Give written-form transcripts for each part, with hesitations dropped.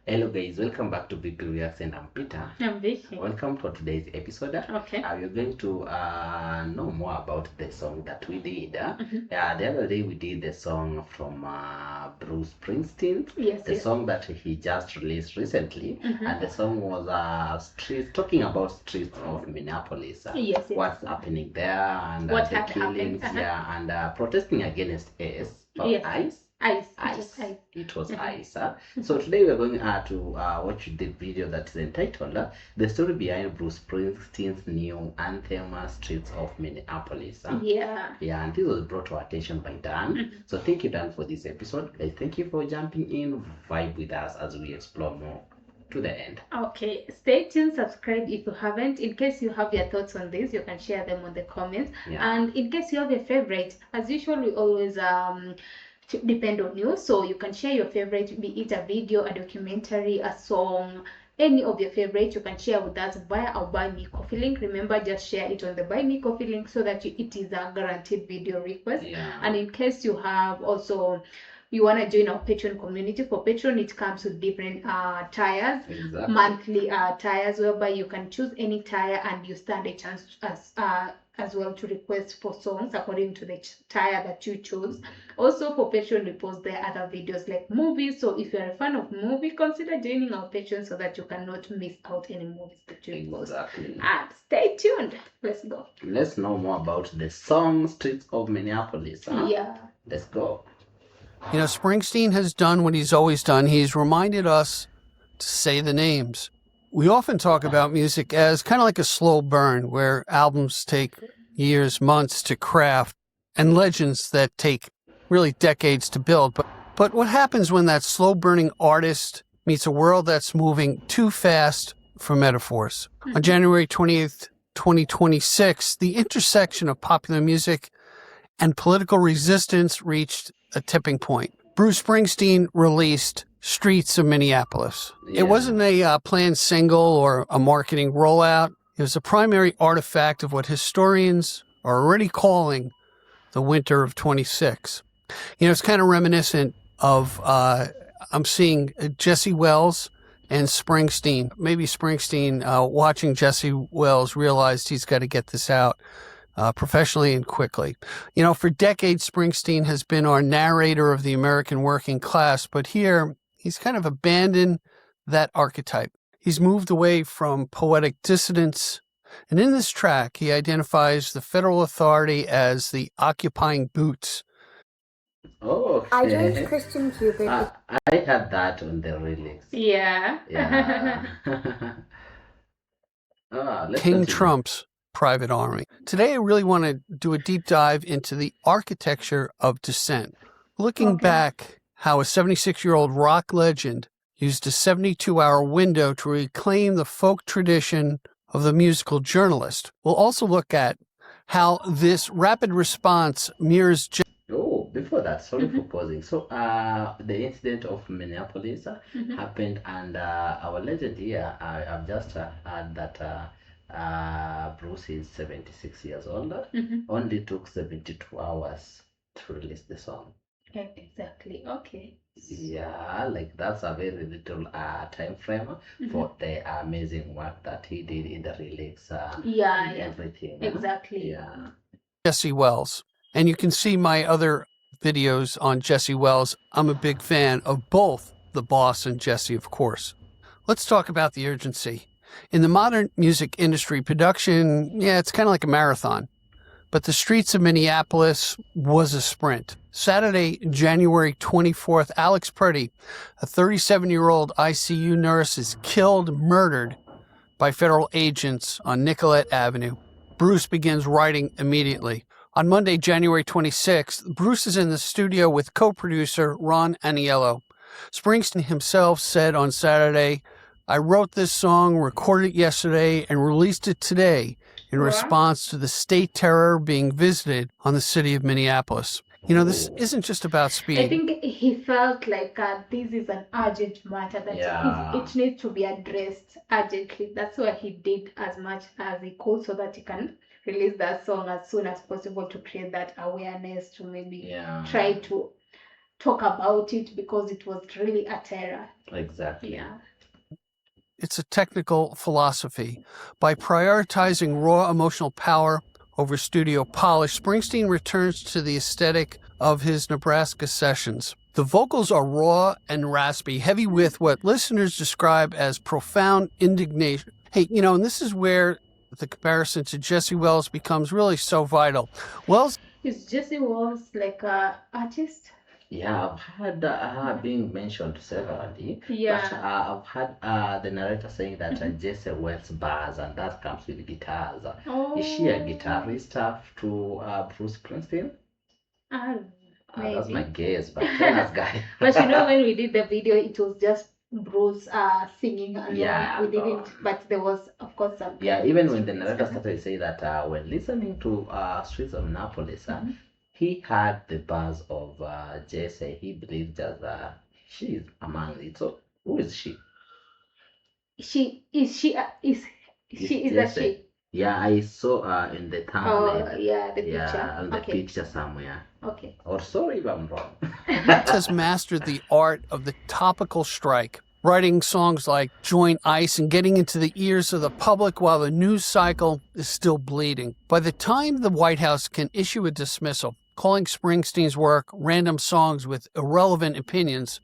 Hello guys, welcome back to Big Reactions. I'm Peter. I'm Vicky. Welcome for today's episode. Okay. We're going to know more about the song that we did. Mhm. The other day we did the song from Bruce Springsteen. Yes. The song that he just released recently, Mhm. and the song was talking about streets of Minneapolis. Yes. What's happening there and What the had killings, happened. and protesting against ICE. Yes. Ice. It was Mhm. ice. So today we are going to watch the video that is entitled "The Story Behind Bruce Springsteen's New Anthem, Streets of Minneapolis." Yeah. And this was brought to our attention by Dan. So thank you, Dan, for this episode. Guys, thank you for jumping in. Vibe with us as we explore more to the end. Okay, stay tuned, subscribe if you haven't. In case you have your thoughts on this, you can share them on the comments. And in case you have a favorite, as usual, we always depend on you, so you can share your favorite, be it a video, a documentary, a song, any of your favorites. You can share with us via our Buy Me Coffee link. Remember, just share it on the Buy Me Coffee link so that it is a guaranteed video request. And in case you have also you want to join our Patreon community, for Patreon it comes with different tiers, monthly tiers, whereby you can choose any tier and you stand a chance as well to request for songs according to the tier that you choose. Also for Patreon, we post there other videos like movies, so if you're a fan of movie, consider joining our Patreon so that you cannot miss out any movies that we post. And stay tuned. Let's go. Let's know more about the song Streets of Minneapolis. Yeah. Let's go. You know, Springsteen has done what he's always done. He's reminded us to say the names. We often talk about music as kind of like a slow burn, where albums take years, months to craft, and legends that take really decades to build. But what happens when that slow-burning artist meets a world that's moving too fast for metaphors? On January 28th, 2026, the intersection of popular music and political resistance reached a tipping point. Bruce Springsteen released Streets of Minneapolis. It wasn't a planned single or a marketing rollout. It was a primary artifact of what historians are already calling the winter of 26. You know, it's kind of reminiscent of, I'm seeing Jesse Wells and Springsteen. Maybe Springsteen, watching Jesse Wells, realized he's got to get this out professionally and quickly. You know, for decades, Springsteen has been our narrator of the American working class, but here he's kind of abandoned that archetype. He's moved away from poetic dissidence, and in this track, he identifies the federal authority as the occupying boots. Oh, okay. I joined Christian Cupid. I had that on the lyrics. Yeah. King Trump's private army. Today, I really want to do a deep dive into the architecture of dissent. Looking back, how a 76-year-old rock legend used a 72-hour window to reclaim the folk tradition of the musical journalist. We'll also look at how this rapid response mirrors... Before that, sorry for pausing. So, the incident of Minneapolis happened, and our legend here, I've just heard that Bruce is 76 years old. Only took 72 hours to release the song. Exactly. Okay. Yeah, like that's a very little time frame for the amazing work that he did in the lyrics. Everything. Exactly. Yeah. Jesse Wells. And you can see my other videos on Jesse Wells. I'm a big fan of both the boss and Jesse, of course. Let's talk about the urgency. In the modern music industry, production, it's kind of like a marathon. But the Streets of Minneapolis was a sprint. Saturday, January 24th, Alex Purdy, a 37-year-old ICU nurse, is murdered by federal agents on Nicollet Avenue. Bruce begins writing immediately. On Monday, January 26th, Bruce is in the studio with co-producer Ron Aniello. Springsteen himself said on Saturday, "I wrote this song, recorded it yesterday, and released it today in response to the state terror being visited on the city of Minneapolis." You know, this isn't just about speed. I think he felt like this is an urgent matter that it needs to be addressed urgently. That's why he did as much as he could so that he can release that song as soon as possible to create that awareness, to maybe try to talk about it because it was really a terror. Exactly. Yeah. It's a technical philosophy. By prioritizing raw emotional power over studio polish, Springsteen returns to the aesthetic of his Nebraska sessions. The vocals are raw and raspy, heavy with what listeners describe as profound indignation. Hey, and this is where the comparison to Jesse Wells becomes really so vital. Wells Is Jesse Wells like an artist? Yeah, I've had being mentioned severally, Yeah. but I've had the narrator saying that Jesse wears bars and that comes with guitars. Is she a guitarist to Bruce Springsteen? That's my guess, but tell us, guy. But when we did the video, it was just Bruce singing alone. Yeah, we didn't, but there was, of course, some. Yeah, even when the narrator started to say that when listening to Streets of Minneapolis, he had the buzz of Jesse. He believed that she is among it. So who is she? She is a she. Yeah, I saw in the thumbnail. Oh, yeah, the picture. Yeah, on the picture somewhere. Okay. Or sorry if I'm wrong. has mastered the art of the topical strike, writing songs like Join Ice and getting into the ears of the public while the news cycle is still bleeding. By the time the White House can issue a dismissal, calling Springsteen's work random songs with irrelevant opinions,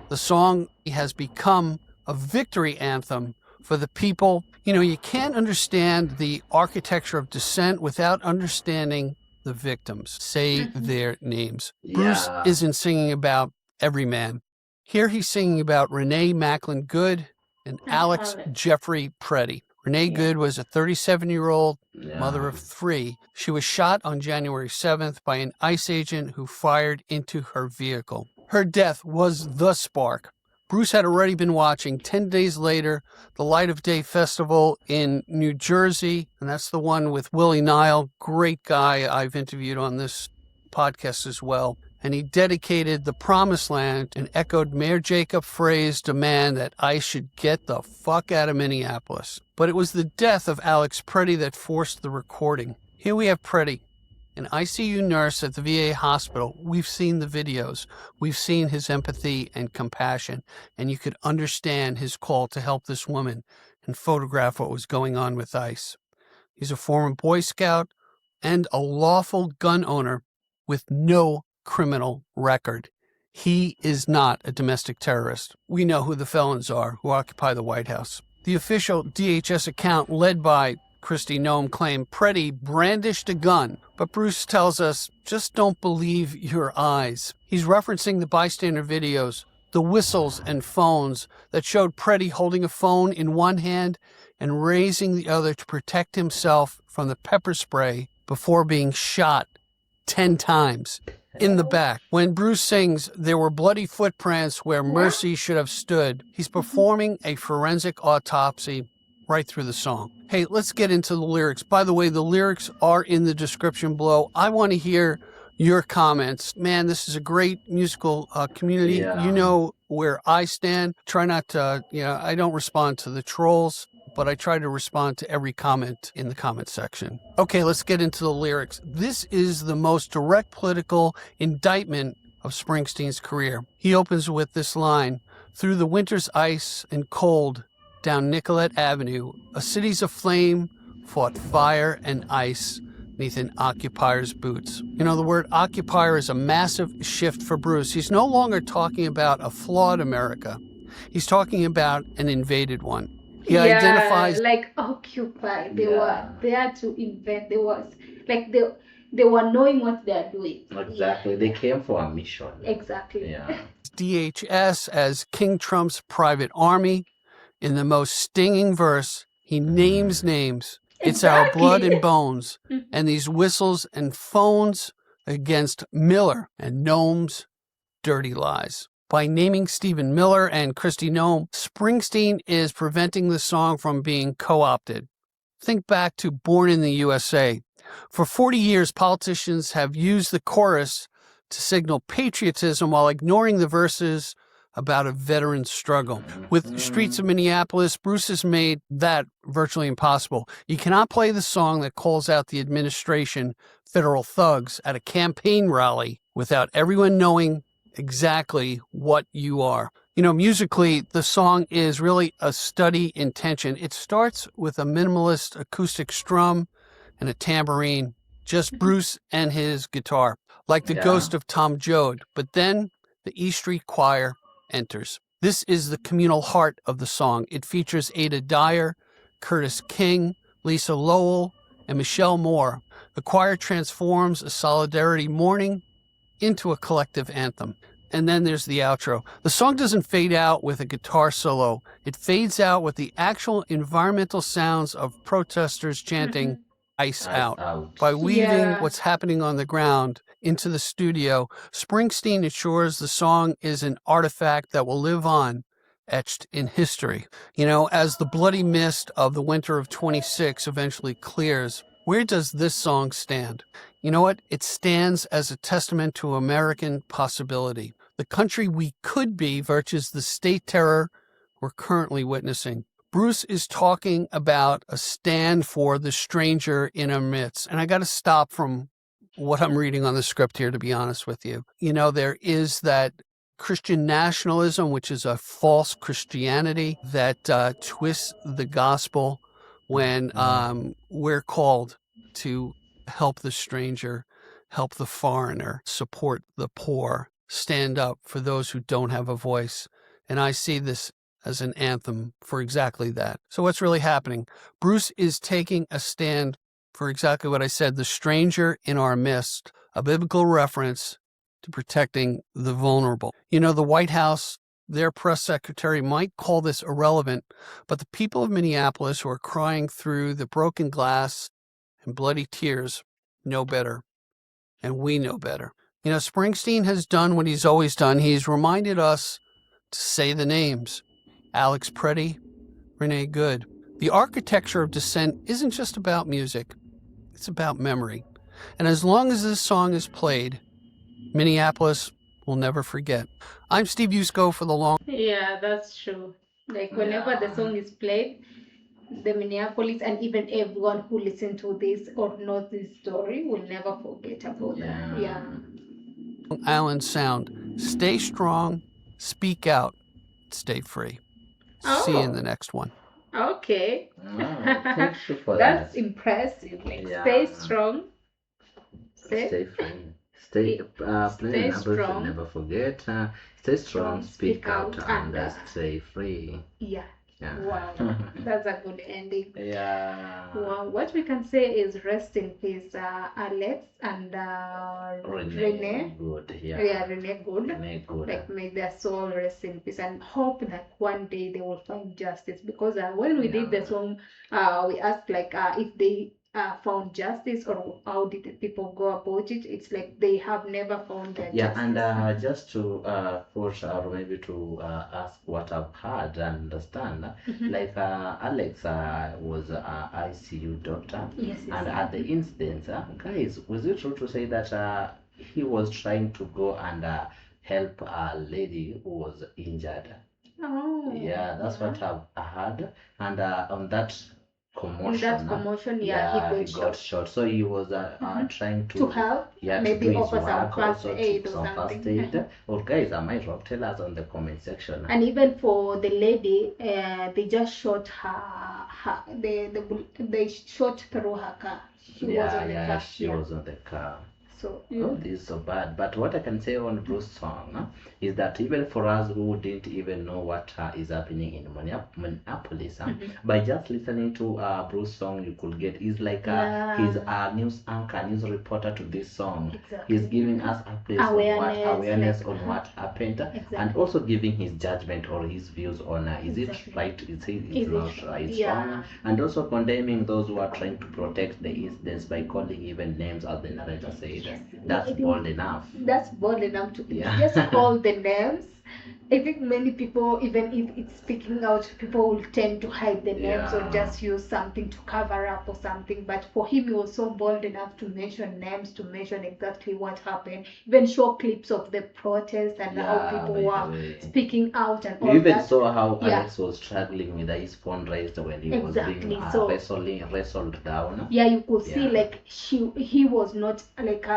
the song has become a victory anthem for the people. You can't understand the architecture of dissent without understanding the victims. Say their names. Yeah. Bruce isn't singing about every man. Here he's singing about Renee Macklin Good and Alex Jeffrey Preddy. Renee Good was a 37-year-old mother of 3. She was shot on January 7th by an ICE agent who fired into her vehicle. Her death was the spark. Bruce had already been watching 10 days later the Light of Day Festival in New Jersey, and that's the one with Willie Nile, great guy I've interviewed on this podcast as well. And he dedicated the Promised Land and echoed Mayor Jacob Frey's demand that ICE should get the fuck out of Minneapolis. But it was the death of Alex Preddy that forced the recording. Here we have Preddy, an ICU nurse at the VA hospital. We've seen the videos. We've seen his empathy and compassion, and you could understand his call to help this woman and photograph what was going on with ICE. He's a former Boy Scout and a lawful gun owner with no criminal record. He is not a domestic terrorist. We know who the felons are who occupy the White House. The official DHS account led by Kristi Noem claimed Preddy brandished a gun, but Bruce tells us, just don't believe your eyes. He's referencing the bystander videos, the whistles and phones that showed Preddy holding a phone in one hand and raising the other to protect himself from the pepper spray before being shot 10 times in the back. When Bruce sings, "There were bloody footprints where mercy should have stood," he's performing a forensic autopsy right through the song. Hey, let's get into the lyrics. By the way, the lyrics are in the description below. I want to hear your comments. Man, this is a great musical community. Yeah. You know where I stand. Try not to, I don't respond to the trolls, but I try to respond to every comment in the comment section. Okay, let's get into the lyrics. This is the most direct political indictment of Springsteen's career. He opens with this line, "Through the winter's ice and cold, down Nicollet Avenue, a city's aflame fought fire and ice neath an occupier's boots." The word occupier is a massive shift for Bruce. He's no longer talking about a flawed America. He's talking about an invaded one. He identifies like occupy. They were there to invent. They were knowing what they are doing. Exactly. They came for a mission. Exactly. Yeah. DHS as King Trump's private army. In the most stinging verse, he names names. It's our blood and bones, and these whistles and phones against Miller and Noem's dirty lies. By naming Stephen Miller and Kristi Noem, Springsteen is preventing the song from being co-opted. Think back to Born in the USA. For 40 years, politicians have used the chorus to signal patriotism while ignoring the verses about a veteran struggle. With Streets of Minneapolis, Bruce has made that virtually impossible. You cannot play the song that calls out the administration federal thugs at a campaign rally without everyone knowing exactly what you are. You know, musically, the song is really a study in tension. It starts with a minimalist acoustic strum and a tambourine, just Bruce and his guitar, like the ghost of Tom Joad. But then the E Street Choir enters. This is the communal heart of the song. It features Ada Dyer, Curtis King, Lisa Lowell, and Michelle Moore. The choir transforms a solidarity mourning into a collective anthem. And then there's the outro. The song doesn't fade out with a guitar solo. It fades out with the actual environmental sounds of protesters chanting ice out. By weaving what's happening on the ground into the studio, Springsteen ensures the song is an artifact that will live on, etched in history. You know, as the bloody mist of the winter of 26 eventually clears, where does this song stand? You know what? It stands as a testament to American possibility. The country we could be versus the state terror we're currently witnessing. Bruce is talking about a stand for the stranger in our midst. And I got to stop from what I'm reading on the script here, to be honest with you. You know, there is that Christian nationalism, which is a false Christianity that twists the gospel when we're called to help the stranger, help the foreigner, support the poor, stand up for those who don't have a voice. And I see this as an anthem for exactly that. So what's really happening? Bruce is taking a stand for exactly what I said, the stranger in our midst, a biblical reference to protecting the vulnerable. You know, the White House, their press secretary might call this irrelevant, but the people of Minneapolis who are crying through the broken glass and bloody tears know better, and we know better. You know, Springsteen has done what he's always done. He's reminded us to say the names. Alex Preddy, Renee Good. The architecture of dissent isn't just about music. It's about memory. And as long as this song is played, Minneapolis will never forget. I'm Steve Yusko for the long... Yeah, that's true. Like whenever the song is played, the Minneapolis and even everyone who listens to this or knows this story will never forget about that. Yeah. Island sound. Stay strong, speak out, stay free. See you in the next one. Okay. Thank you for That's impressive. Like stay strong. Stay free. Stay strong. Never forget. Stay strong, speak out, and stay free. Yeah. Wow, that's a good ending. Yeah. Wow, what we can say is rest in peace, Alex and Renee. Good. Yeah, Renee Good. Renee Good. Like may their soul rest in peace and hope that one day they will find justice. Because when we did the song, we asked like if they found justice or how did the people go about it. It's like they have never found that justice. And just to push or maybe to ask what I've heard and understand, like Alex was an ICU doctor. Yes. And at the incident, guys, was it true to say that he was trying to go and help a lady who was injured? Oh. Yeah, that's what I've heard. And on that commotion, he got shot. So he was trying to help, maybe to offer some first aid or something. Or guys, am I wrong? Tell us on the comment section. And even for the lady, they just shot her. They shot through her car. She was on the car. She was on the car. So this is so bad. But what I can say on Bruce's song is that even for us who didn't even know what is happening in Minneapolis, by just listening to Bruce's song, you could get he's like he's a news anchor, news reporter to this song. Exactly. He's giving us awareness on what happened, and also giving his judgment or his views on is it right, is it not right, wrong, and also condemning those who are trying to protect the incidents by calling even names, as the narrator said. That's bold enough. That's bold enough to just call the names. I think many people, even if it's speaking out, people will tend to hide the names or just use something to cover up or something. But for him, he was so bold enough to mention names, to mention exactly what happened, even show clips of the protest and how people were speaking out and all that. You even saw how Alex was struggling with his phone raised when he was being wrestled down. Yeah, you could see like he was not like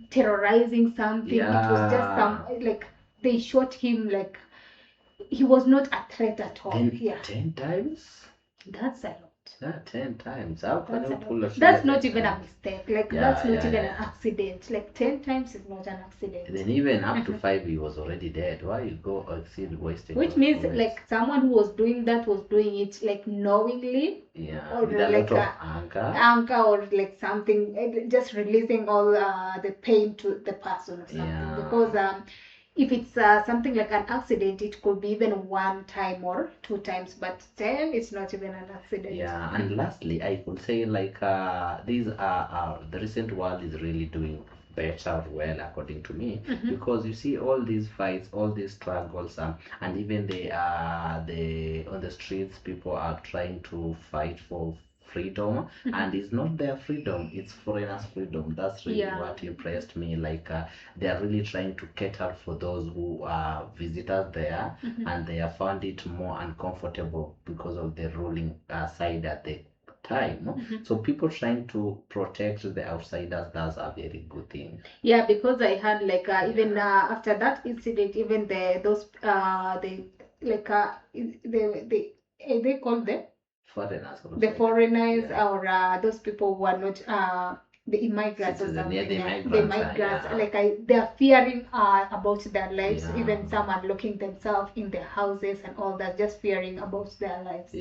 terrorizing something. It was just some like they shot him like he was not a threat at all. 10 times? That's a lot. 10 times. How can you pull a That's not even a mistake. Like that's not even an accident. Like 10 times is not an accident. Then even up to 5 he was already dead. Why you go exceed wasting? Which means like someone who was doing that was doing it like knowingly. Yeah. Or with like a lot of anger or like something, just releasing all the pain to the person or something. Yeah. Because if it's something like an accident, it could be even 1 time or 2 times, but 10 it's not even an accident. Yeah, and lastly, I could say like these are the recent world is really doing better well according to me, because you see all these fights, all these struggles, and even the on the streets people are trying to fight for freedom, and it's not their freedom, it's foreigners' freedom. That's really what impressed me. Like they are really trying to cater for those who are visitors there, and they have found it more uncomfortable because of the ruling side at the time. So people trying to protect the outsiders, that's a very good thing. Yeah, because I had like even after that incident, even they called them foreigners, the foreigners or those people who are not the immigrants or something. The immigrants, like they are fearing about their lives. Even some are locking themselves in their houses and all that, just fearing about their lives.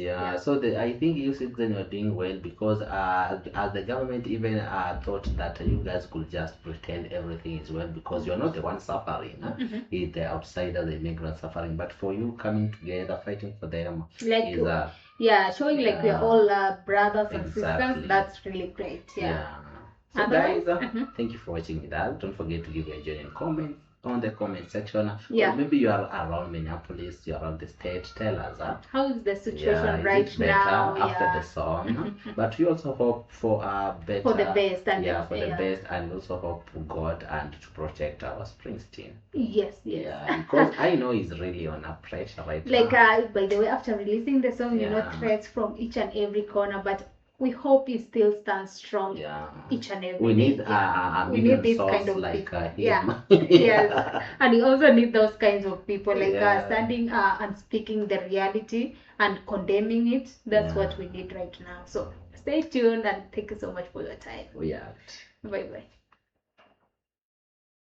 So I think you citizens are doing well, because as the government even thought that you guys could just pretend everything is well, because you're not the one suffering. It's the outsider, the immigrants suffering, but for you coming together fighting for them, like is showing like we're all brothers and sisters. That's really great. So guys, thank you for watching with us. Don't forget to give your genuine comments on the comment section. Or maybe you are around Minneapolis, you're around the state. Tell us how is the situation right now after the song. But we also hope for better, for the best, and the best, and also hope for God and to protect our Springsteen. Yes. Because I know he's really on a pressure right now. Like by the way, after releasing the song, you know, threats from each and every corner, but we hope he still stands strong each and every day. We need this kind of like him. Yes, and we also need those kinds of people like standing and speaking the reality and condemning it. That's what we need right now. So stay tuned and thank you so much for your time. We are. Bye bye.